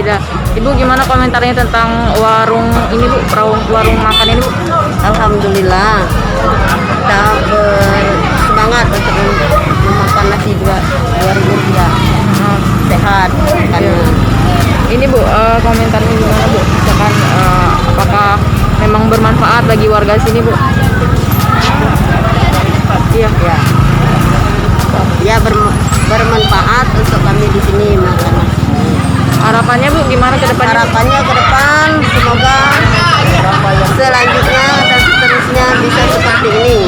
beda. Ibu gimana komentarnya tentang warung ini Bu, warung makan ini Bu? Alhamdulillah, kita bersemangat untuk memakan nasi 2.000 rupiah. Sehat makannya. Ini Bu, komentarnya gimana Bu? Misalkan apakah memang bermanfaat bagi warga sini Bu? Iya. Ya, ya bermanfaat untuk kami di sini makan nasi. Harapannya Bu gimana ke depannya? Harapannya ke depan semoga selanjutnya dan seterusnya bisa seperti ini.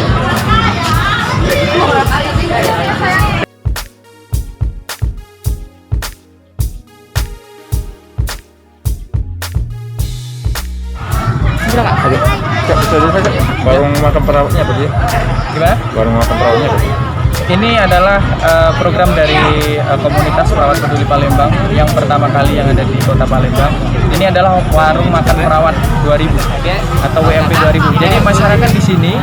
Silakan. Warung makan perawatnya apa sih? Gimana? Warung makan perawatnya apa sih? Ini adalah program dari komunitas perawat peduli Palembang yang pertama kali yang ada di kota Palembang. Ini adalah warung makan perawat 2000 atau WMP 2000. Jadi masyarakat di sini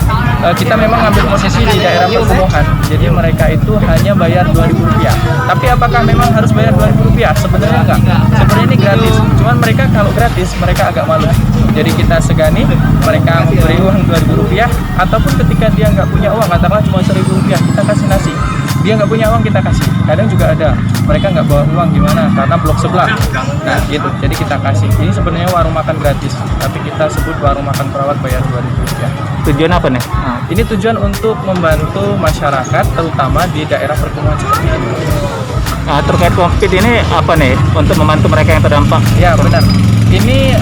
kita memang ambil posisi di daerah perkumuhan. Jadi mereka itu hanya bayar Rp2.000. Tapi apakah memang harus bayar Rp2.000? Sebenarnya enggak. Sebenarnya ini gratis. Cuman mereka kalau gratis mereka agak malu. Jadi kita segani mereka beri uang Rp2.000 ataupun ketika dia nggak punya uang, katakanlah cuma Rp1.000, kita kasih nasi. Dia nggak punya uang kita kasih. Kadang juga ada mereka nggak bawa uang gimana karena blok sebelah. Nah gitu. Jadi kita kasih. Ini sebenarnya warung makan gratis, tapi kita sebut warung makan perawat bayar Rp2.000. Tujuan apa nih? Ini tujuan untuk membantu masyarakat terutama di daerah perkumuhan seperti ini. Nah, terkait COVID ini apa nih untuk membantu mereka yang terdampak? Ya benar. Ini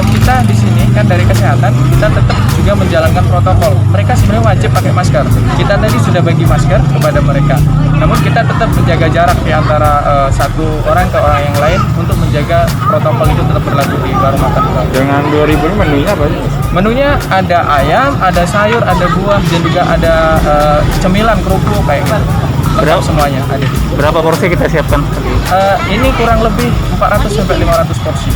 kita di sini kan dari kesehatan kita tetap juga menjalankan protokol. Mereka sebenarnya wajib pakai masker. Kita tadi sudah bagi masker kepada mereka. Namun kita tetap menjaga jarak di antara satu orang ke orang yang lain untuk menjaga protokol itu tetap berlaku di warung makan. Dengan 2.000 ini menunya apa sih? Menunya ada ayam, ada sayur, ada buah, dan juga ada cemilan kerupuk kayak gitu. Berapa semuanya ada. Berapa porsi kita siapkan? Ini kurang lebih 400 sampai 500 porsi.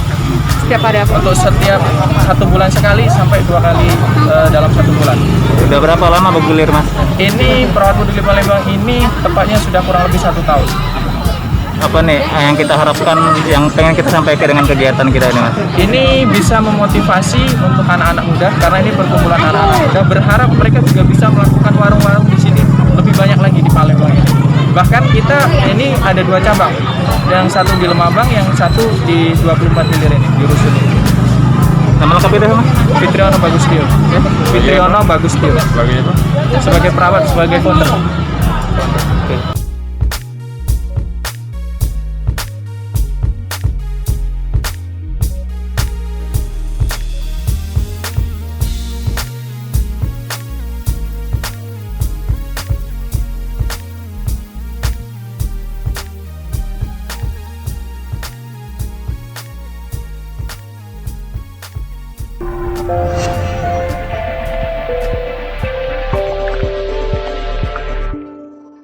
Setiap hari apa? Untuk setiap 1 bulan sekali sampai 2 kali dalam 1 bulan. Udah berapa lama bergulir Mas? Ini perawat peduli Palembang ini tepatnya sudah kurang lebih 1 tahun. Apa nih yang kita harapkan, yang pengen kita sampaikan dengan kegiatan kita ini Mas? Ini bisa memotivasi untuk anak-anak muda karena ini perkumpulan anak-anak muda. Berharap mereka juga bisa melakukan warung-warung di sini lebih banyak lagi di Palembang ini. Bahkan kita ini ada 2 cabang, yang satu di Lemabang, yang satu di 24 Hilir ini di Rusun. Nama lengkap itu Mas? Fitriono Bagustio. Fitriono Bagustio. Sebagai apa? Sebagai perawat, sebagai founder. Oke.